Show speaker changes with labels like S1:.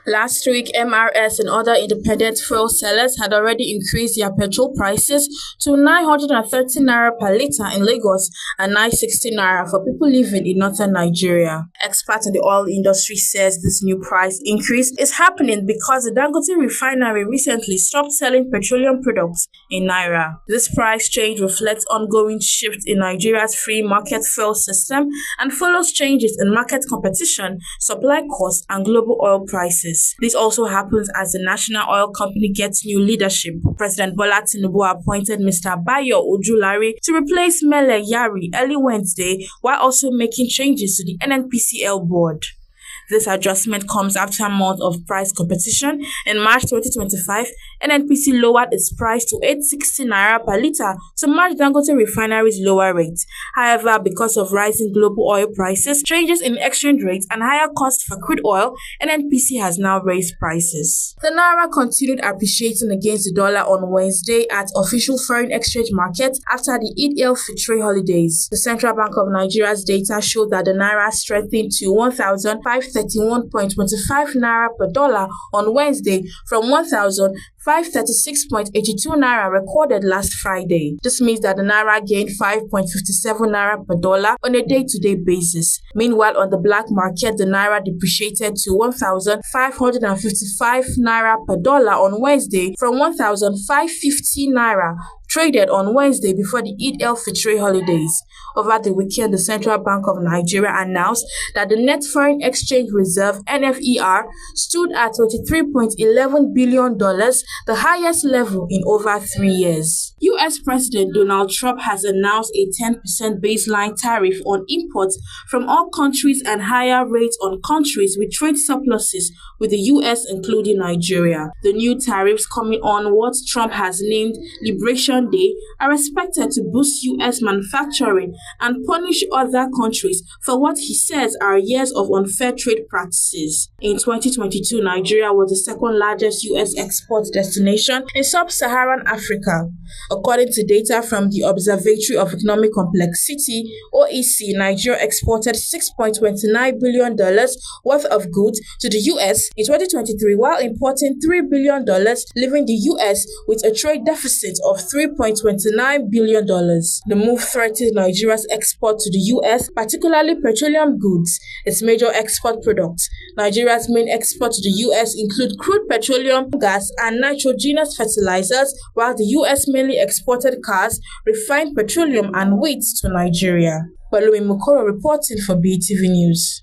S1: Last week, MRS and other independent fuel sellers had already increased their petrol prices to 930 naira per litre in Lagos and 960 naira for people living in northern Nigeria. Experts in the oil industry says this new price increase is happening because the Dangote refinery recently stopped selling petroleum products in naira. This price change reflects ongoing shift in Nigeria's free market fuel system and follows changes in market competition, supply costs, and global oil prices. This also happens as the national oil company gets new leadership. President Bola Tinubu appointed Mr. Bayo Ojulari to replace Mele Yari early Wednesday, while also making changes to the NNPCL board. This adjustment comes after a month of price competition. In March 2025, NNPC lowered its price to 860 naira per litre to match Dangote refinery's lower rate. However, because of rising global oil prices, changes in exchange rates, and higher costs for crude oil, NNPC has now raised prices. The naira continued appreciating against the dollar on Wednesday at official foreign exchange markets after the Eid al-Fitr holidays. The Central Bank of Nigeria's data showed that the naira strengthened to 1,531.25 naira per dollar on Wednesday from 1,536.82 naira recorded last Friday. This means that the naira gained 5.57 naira per dollar on a day-to-day basis. Meanwhile, on the black market, the naira depreciated to 1,555 naira per dollar on Wednesday from 1,550 naira traded on Wednesday before the Eid al-Fitr holidays. Over the weekend, the Central Bank of Nigeria announced that the net foreign exchange reserve (NFER) stood at $23.11 billion, the highest level in over 3 years. U.S. President Donald Trump has announced a 10% baseline tariff on imports from all countries and higher rates on countries with trade surpluses with the U.S., including Nigeria. The new tariffs, coming on what Trump has named Liberation Day, are expected to boost U.S. manufacturing and punish other countries for what he says are years of unfair trade practices. In 2022, Nigeria was the second largest U.S. export destination in sub-Saharan Africa. According to data from the Observatory of Economic Complexity, OEC, Nigeria exported $6.29 billion worth of goods to the U.S. in 2023, while importing $3 billion, leaving the U.S. with a trade deficit of $3.29 billion. The move threatens Nigeria's export to the U.S., particularly petroleum goods, its major export products. Nigeria's main exports to the U.S. include crude petroleum, gas, and nitrogenous fertilizers, while the U.S. mainly exported cars, refined petroleum, and wheat to Nigeria. Balumi Mukoro reporting for BTV News.